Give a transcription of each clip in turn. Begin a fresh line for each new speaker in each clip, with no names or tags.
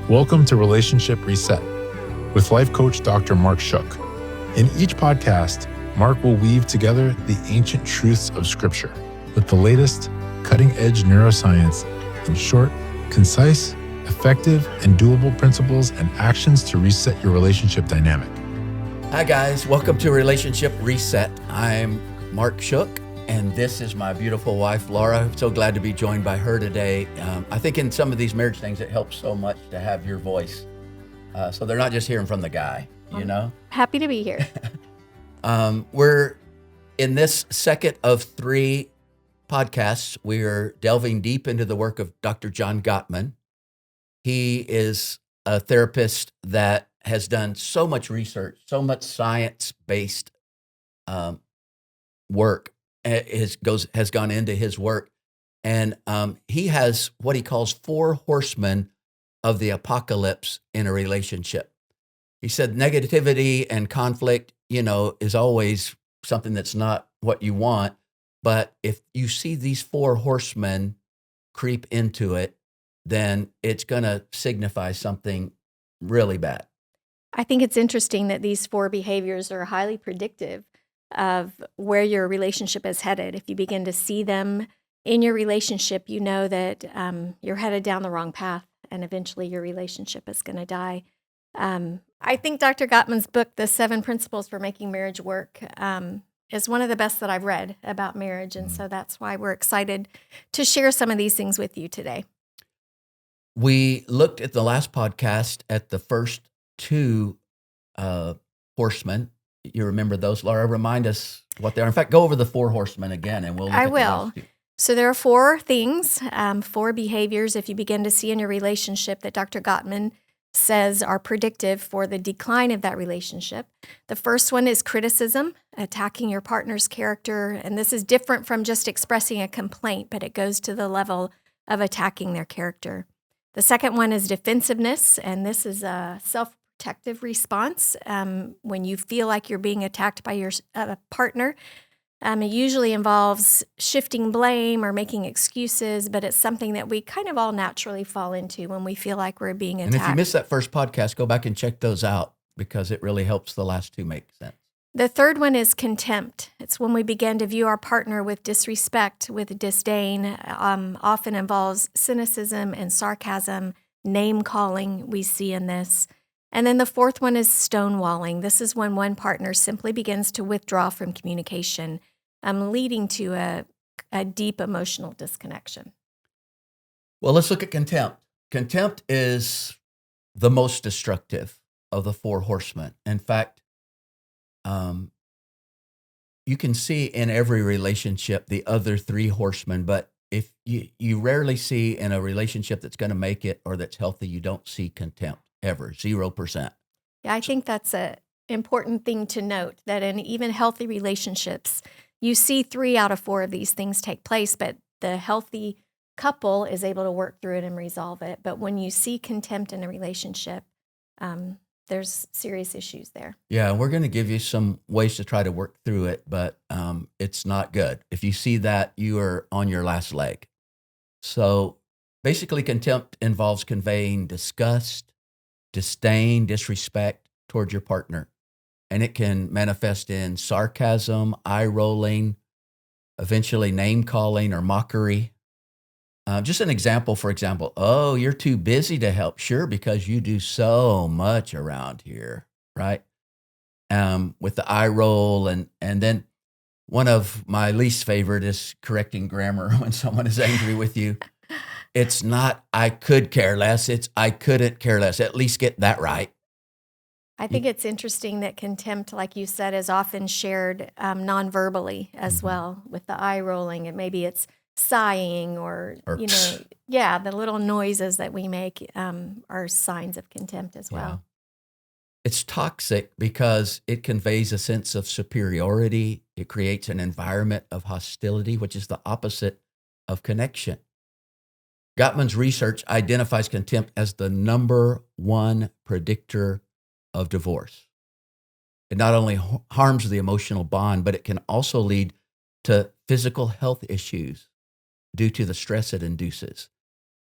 Welcome to Relationship Reset with life coach Dr. Mark Shook. In each podcast, Mark will weave together the ancient truths of Scripture with the latest cutting-edge neuroscience in short, concise, effective, and doable principles and actions to reset your relationship dynamic.
Hi guys, welcome to Relationship Reset. I'm Mark Shook, and this is my beautiful wife, Laura. I'm so glad to be joined by her today. I think in some of these marriage things, it helps so much to have your voice. So they're not just hearing from the guy, you know?
Happy to be here.
We're in this second of 3 podcasts. We're delving deep into the work of Dr. John Gottman. He is a therapist that has done so much research, so much science-based work has gone into his work. And he has what he calls 4 horsemen of the apocalypse in a relationship. He said negativity and conflict, is always something that's not what you want. But if you see these 4 horsemen creep into it, then it's going to signify something really bad.
I think it's interesting that these 4 behaviors are highly predictive of where your relationship is headed. If you begin to see them in your relationship, you know that you're headed down the wrong path, and eventually your relationship is going to die. I think Dr. Gottman's book, The 7 Principles for Making Marriage Work, is one of the best that I've read about marriage, and so that's why we're excited to share some of these things with you today.
We looked at the last podcast at the first 2 horsemen. You remember those, Laura? Remind us what they are. In fact, go over the 4 horsemen again, and we'll look
I
at
will.
the last 2.
So there are 4 things, 4 behaviors, if you begin to see in your relationship, that Dr. Gottman says are predictive for the decline of that relationship. The first one is criticism, attacking your partner's character. And this is different from just expressing a complaint, but it goes to the level of attacking their character. The second one is defensiveness, and this is a self-protective response. When you feel like you're being attacked by your partner, it usually involves shifting blame or making excuses, but it's something that we kind of all naturally fall into when we feel like we're being attacked.
And if you missed that first podcast, go back and check those out because it really helps the last 2 make sense.
The third one is contempt. It's when we begin to view our partner with disrespect, with disdain, often involves cynicism and sarcasm, name-calling we see in this. And then the fourth one is stonewalling. This is when one partner simply begins to withdraw from communication, leading to a deep emotional disconnection.
Well, let's look at contempt. Contempt is the most destructive of the 4 horsemen. In fact, you can see in every relationship the other 3 horsemen, but if you rarely see in a relationship that's going to make it or that's healthy, you don't see contempt ever, 0%.
Yeah, I think that's an important thing to note, that in even healthy relationships, you see 3 out of 4 of these things take place, but the healthy couple is able to work through it and resolve it. But when you see contempt in a relationship, there's serious issues there.
Yeah, we're going to give you some ways to try to work through it, but it's not good. If you see that, you are on your last leg. So basically, contempt involves conveying disgust, disdain, disrespect toward your partner. And it can manifest in sarcasm, eye-rolling, eventually name-calling or mockery. Just an example, for example, oh, you're too busy to help. Sure, because you do so much around here, right? With the eye roll. And then one of my least favorite is correcting grammar when someone is angry with you. It's not, I could care less. It's, I couldn't care less. At least get that right.
I think it's interesting that contempt, like you said, is often shared non-verbally as well, with the eye rolling, and maybe it's sighing or the little noises that we make are signs of contempt as well.
Yeah. It's toxic because it conveys a sense of superiority. It creates an environment of hostility, which is the opposite of connection. Gottman's research identifies contempt as the number 1 predictor of divorce. It not only harms the emotional bond, but it can also lead to physical health issues due to the stress it induces.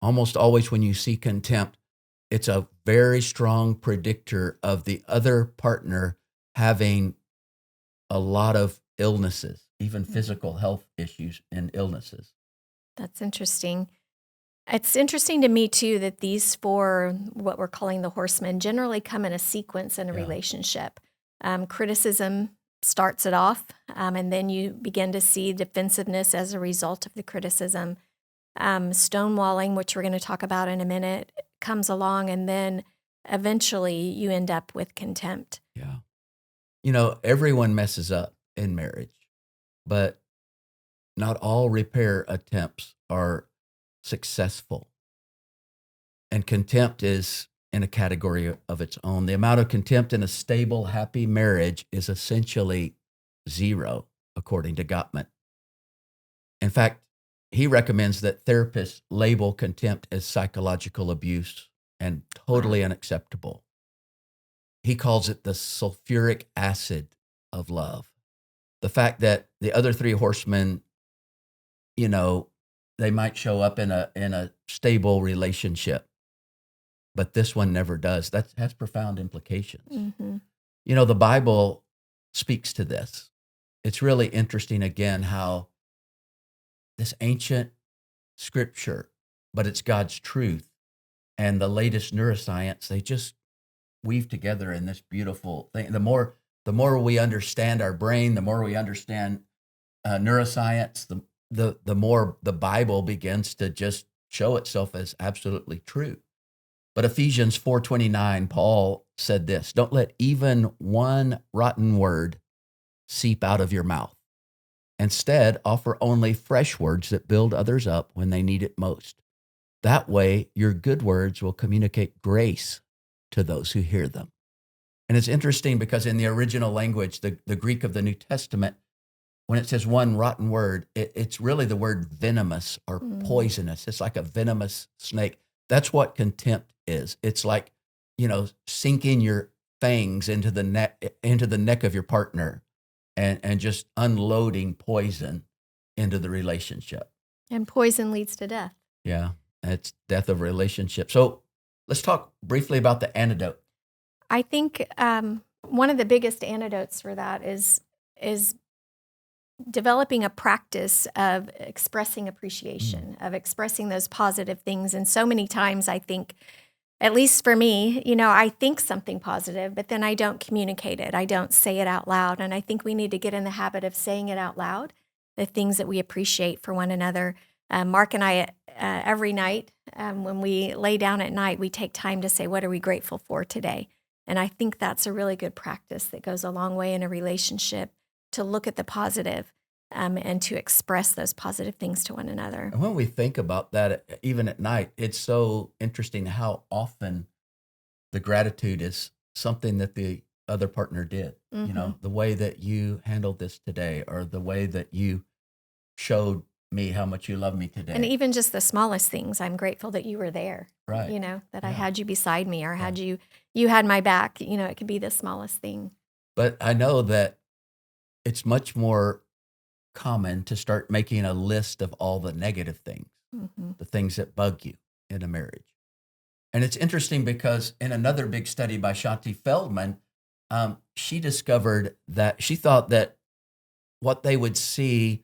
Almost always when you see contempt, it's a very strong predictor of the other partner having a lot of illnesses, even physical health issues and illnesses.
That's interesting. It's interesting to me, too, that these four, what we're calling the horsemen, generally come in a sequence in a
Yeah.
relationship. Criticism starts it off, and then you begin to see defensiveness as a result of the criticism. Stonewalling, which we're going to talk about in a minute, comes along, and then eventually you end up with contempt.
Yeah. Everyone messes up in marriage, but not all repair attempts are successful. And contempt is in a category of its own. The amount of contempt in a stable, happy marriage is essentially zero, according to Gottman. In fact, he recommends that therapists label contempt as psychological abuse and totally unacceptable. He calls it the sulfuric acid of love. The fact that the other three horsemen, they might show up in a stable relationship, but this one never does. That has profound implications.
Mm-hmm.
The Bible speaks to this. It's really interesting, again, how this ancient scripture, but it's God's truth, and the latest neuroscience, they just weave together in this beautiful thing. The more we understand our brain, the more we understand neuroscience, the more the Bible begins to just show itself as absolutely true. But Ephesians 4:29, Paul said this: "Don't let even one rotten word seep out of your mouth. Instead, offer only fresh words that build others up when they need it most. That way, your good words will communicate grace to those who hear them." And it's interesting because in the original language, the Greek of the New Testament, when it says one rotten word, it's really the word venomous or poisonous. It's like a venomous snake. That's what contempt is. It's like, sinking your fangs into the neck of your partner and just unloading poison into the relationship.
And poison leads to death.
Yeah, it's death of relationship. So let's talk briefly about the antidote.
I think one of the biggest antidotes for that is developing a practice of expressing appreciation, of expressing those positive things. And so many times I think, at least for me, I think something positive, but then I don't communicate it. I don't say it out loud. And I think we need to get in the habit of saying it out loud, the things that we appreciate for one another. Mark and I, every night, when we lay down at night, we take time to say, what are we grateful for today? And I think that's a really good practice that goes a long way in a relationship, to look at the positive and to express those positive things to one another.
And when we think about that, even at night, it's so interesting how often the gratitude is something that the other partner did.
Mm-hmm.
The way that you handled this today, or the way that you showed me how much you love me today.
And even just the smallest things. I'm grateful that you were there.
Right.
That I had you beside me, or had you had my back. It could be the smallest thing.
But I know that it's much more common to start making a list of all the negative things, the things that bug you in a marriage. And it's interesting because in another big study by Shanti Feldman, she discovered that she thought that what they would see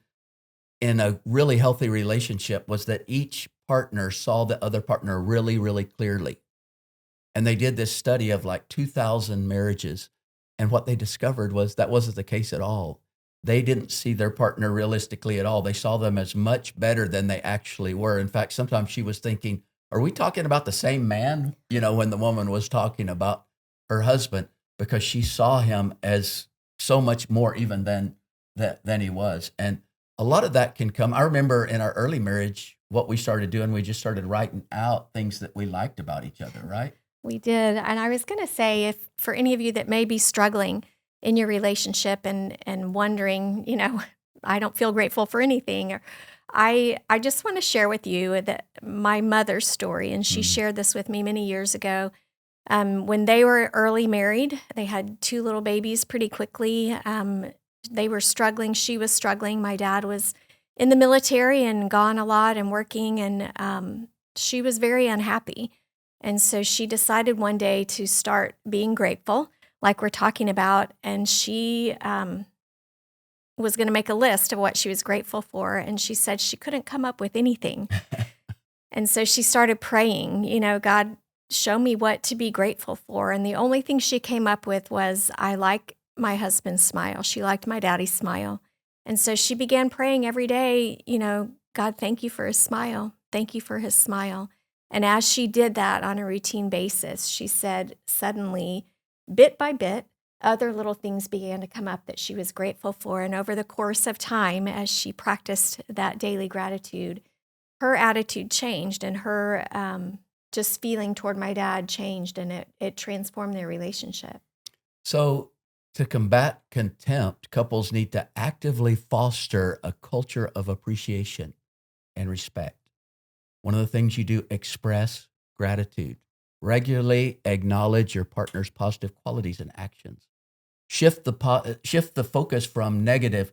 in a really healthy relationship was that each partner saw the other partner really, really clearly. And they did this study of like 2,000 marriages. And what they discovered was that wasn't the case at all. They didn't see their partner realistically at all. They saw them as much better than they actually were. In fact, sometimes she was thinking, are we talking about the same man? When the woman was talking about her husband, because she saw him as so much more even than he was. And a lot of that can come. I remember in our early marriage, what we started doing, we just started writing out things that we liked about each other, right?
We did. And I was going to say, if for any of you that may be struggling in your relationship and wondering, I don't feel grateful for anything, I just want to share with you that my mother's story, and she shared this with me many years ago. When they were early married, they had 2 little babies pretty quickly. They were struggling. She was struggling. My dad was in the military and gone a lot and working, and she was very unhappy. And so she decided one day to start being grateful, like we're talking about. And she was going to make a list of what she was grateful for. And she said she couldn't come up with anything. And so she started praying, God, show me what to be grateful for. And the only thing she came up with was, I like my husband's smile. She liked my daddy's smile. And so she began praying every day, God, thank you for his smile. Thank you for his smile. And as she did that on a routine basis, she said suddenly, bit by bit, other little things began to come up that she was grateful for. And over the course of time, as she practiced that daily gratitude, her attitude changed, and her just feeling toward my dad changed, and it transformed their relationship.
So to combat contempt, couples need to actively foster a culture of appreciation and respect. One of the things you do, express gratitude. Regularly acknowledge your partner's positive qualities and actions. Shift the focus from negative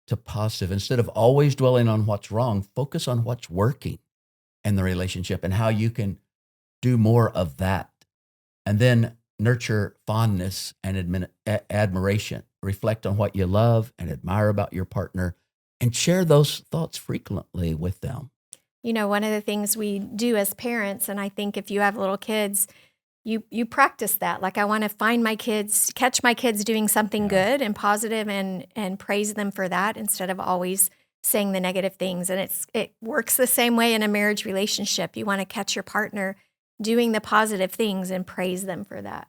to positive. Instead of always dwelling on what's wrong, focus on what's working in the relationship and how you can do more of that. And then nurture fondness and admiration. Reflect on what you love and admire about your partner and share those thoughts frequently with them.
One of the things we do as parents, and I think if you have little kids, you practice that. Like, I want to find my kids, catch my kids doing something good and positive, and praise them for that instead of always saying the negative things. And it works the same way in a marriage relationship. You want to catch your partner doing the positive things and praise them for that.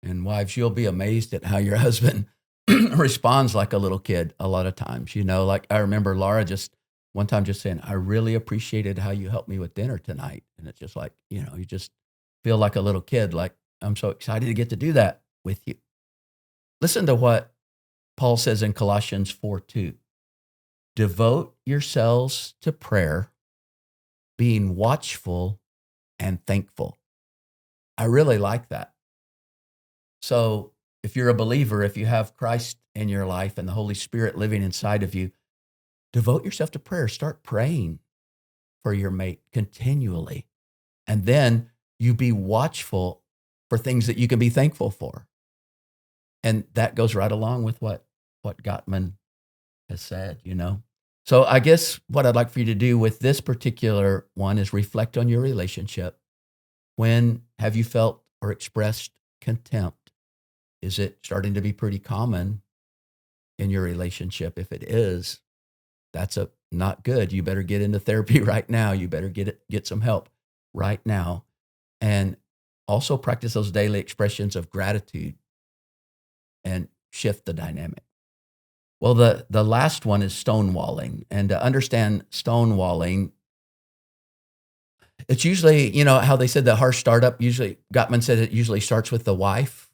And wives, you'll be amazed at how your husband responds like a little kid a lot of times. Like I remember Laura just one time just saying, I really appreciated how you helped me with dinner tonight. And it's just like, you just feel like a little kid, like, I'm so excited to get to do that with you. Listen to what Paul says in Colossians 4:2. Devote yourselves to prayer, being watchful and thankful. I really like that. So if you're a believer, if you have Christ in your life and the Holy Spirit living inside of you, devote yourself to prayer. Start praying for your mate continually. And then you be watchful for things that you can be thankful for. And that goes right along with what Gottman has said, So I guess what I'd like for you to do with this particular one is reflect on your relationship. When have you felt or expressed contempt? Is it starting to be pretty common in your relationship? If it is, that's not good. You better get into therapy right now. You better get some help right now. And also practice those daily expressions of gratitude and shift the dynamic. Well, the last one is stonewalling. And to understand stonewalling, it's usually, how they said the harsh startup, Gottman said it usually starts with the wife.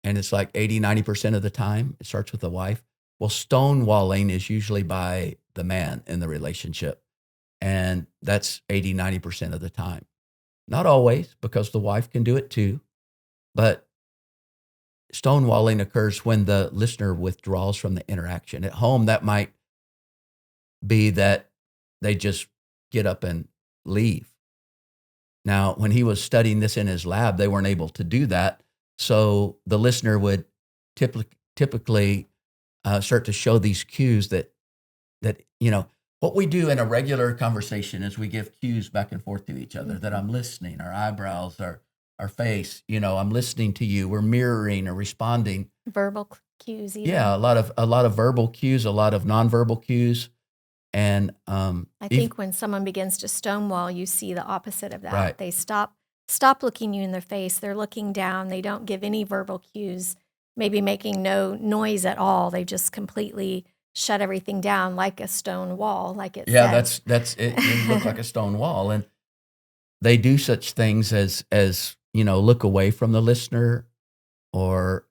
And it's like 80-90% of the time, it starts with the wife. Well, stonewalling is usually by the man in the relationship. And that's 80-90% of the time. Not always, because the wife can do it too. But stonewalling occurs when the listener withdraws from the interaction. At home, that might be that they just get up and leave. Now, when he was studying this in his lab, they weren't able to do that. So the listener would typically start to show these cues that what we do in a regular conversation is we give cues back and forth to each other, that I'm listening, our eyebrows, our face, I'm listening to you. We're mirroring or responding.
Verbal cues even.
Yeah, a lot of verbal cues, a lot of nonverbal cues. And
I think when someone begins to stonewall, you see the opposite of that.
Right.
They stop looking you in their face. They're looking down. They don't give any verbal cues, maybe making no noise at all. They just completely shut everything down like a stone wall, like it says.
That's it. You look like a stone wall. And they do such things as look away from the listener, or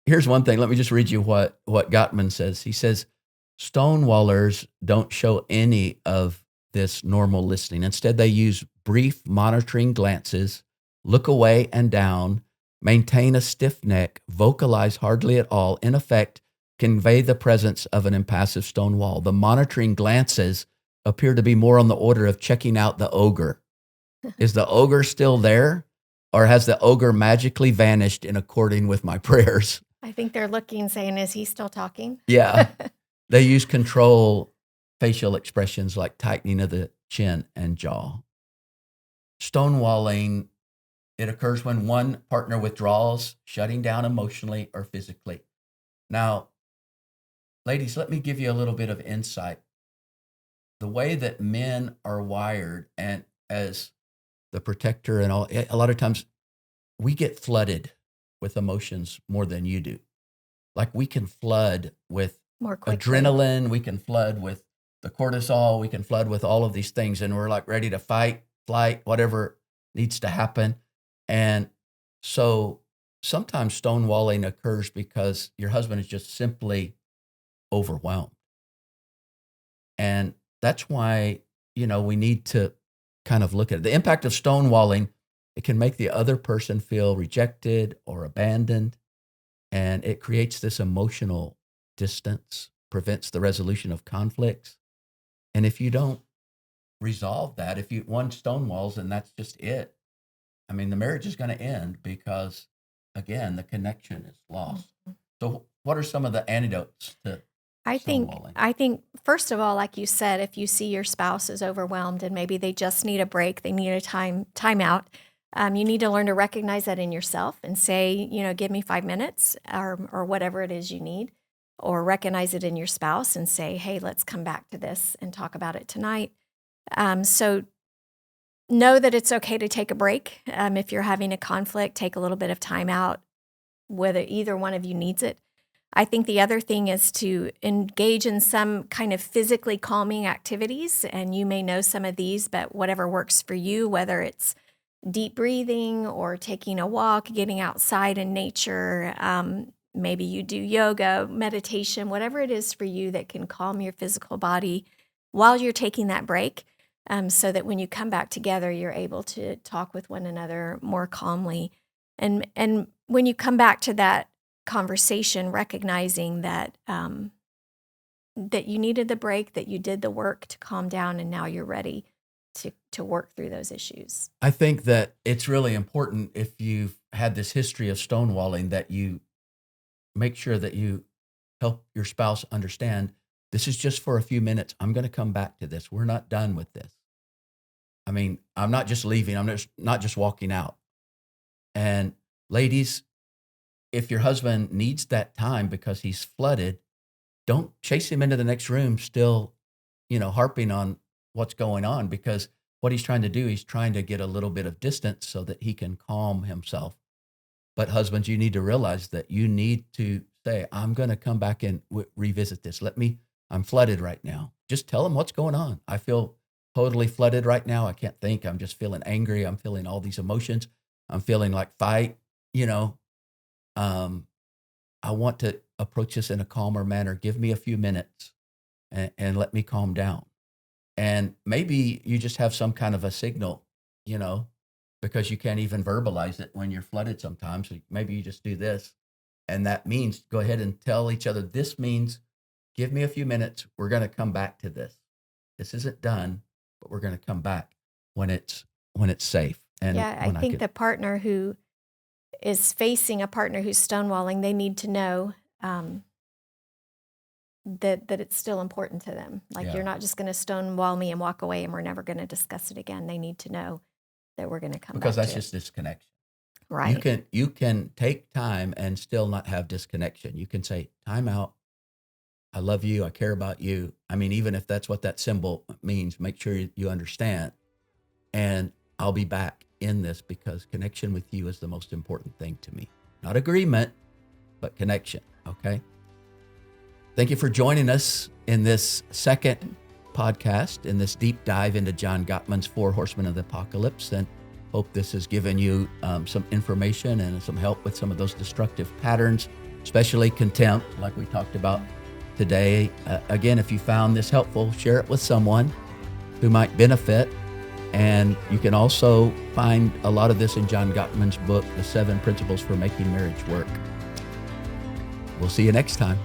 here's one thing. Let me just read you what Gottman says. He says, stonewallers don't show any of this normal listening. Instead, they use brief monitoring glances, look away and down, maintain a stiff neck, vocalize hardly at all, in effect, convey the presence of an impassive stone wall. The monitoring glances appear to be more on the order of checking out the ogre. Is the ogre still there, or has the ogre magically vanished in according with my prayers?
I think they're looking, saying, is he still talking?
Yeah. They use control facial expressions like tightening of the chin and jaw. Stonewalling, it occurs when one partner withdraws, shutting down emotionally or physically. Now, ladies, let me give you a little bit of insight. The way that men are wired, and as the protector and all, a lot of times we get flooded with emotions more than you do. Like we can flood with
More quickly.
adrenaline, we can flood with the cortisol, we can flood with all of these things, and we're like ready to fight, flight, whatever needs to happen. And so sometimes stonewalling occurs because your husband is just simply overwhelmed. And that's why, we need to kind of look at it. The impact of stonewalling, it can make the other person feel rejected or abandoned. And it creates this emotional distance, prevents the resolution of conflicts. And if you don't resolve that, if one stonewalls and that's just it, I mean, the marriage is going to end because, again, the connection is lost. So what are some of the antidotes to
I think first of all, like you said, if you see your spouse is overwhelmed and maybe they just need a break, they need a time out, you need to learn to recognize that in yourself and say, give me 5 minutes or whatever it is you need, or recognize it in your spouse and say, hey, let's come back to this and talk about it tonight. So know that it's okay to take a break. If you're having a conflict, take a little bit of time out, whether either one of you needs it. I think the other thing is to engage in some kind of physically calming activities, and you may know some of these, but whatever works for you, whether it's deep breathing or taking a walk, getting outside in nature, maybe you do yoga, meditation, whatever it is for you that can calm your physical body while you're taking that break, so that when you come back together, you're able to talk with one another more calmly. And when you come back to that conversation, recognizing that that you needed the break, that you did the work to calm down, and now you're ready to work through those issues.
I think that it's really important, if you've had this history of stonewalling, that you make sure that you help your spouse understand this is just for a few minutes. I'm going to come back to this. We're not done with this. I mean, I'm not just leaving. I'm not just walking out. And ladies, if your husband needs that time because he's flooded, don't chase him into the next room still, harping on what's going on, because what he's trying to do, he's trying to get a little bit of distance so that he can calm himself. But husbands, you need to realize that you need to say, I'm going to come back and revisit this. I'm flooded right now. Just tell him what's going on. I feel totally flooded right now. I can't think. I'm just feeling angry. I'm feeling all these emotions. I'm feeling like fight, I want to approach this in a calmer manner. Give me a few minutes and let me calm down. And maybe you just have some kind of a signal, because you can't even verbalize it when you're flooded sometimes. So maybe you just do this. And that means go ahead and tell each other, this means give me a few minutes. We're going to come back to this. This isn't done, but we're going to come back when it's safe. And
I think the partner who is facing a partner who's stonewalling, they need to know that it's still important to them. Like, you're not just going to stonewall me and walk away and we're never going to discuss it again. They need to know that we're going to come back to it.
Because that's just disconnection.
Right.
You can take time and still not have disconnection. You can say, time out. I love you. I care about you. I mean, even if that's what that symbol means, make sure you understand. And I'll be back in this because connection with you is the most important thing to me. Not agreement, but connection. Okay. Thank you for joining us in this second podcast, in this deep dive into John Gottman's 4 Horsemen of the Apocalypse. And hope this has given you some information and some help with some of those destructive patterns, especially contempt, like we talked about today. Again, if you found this helpful, share it with someone who might benefit. And you can also find a lot of this in John Gottman's book, The 7 Principles for Making Marriage Work. We'll see you next time.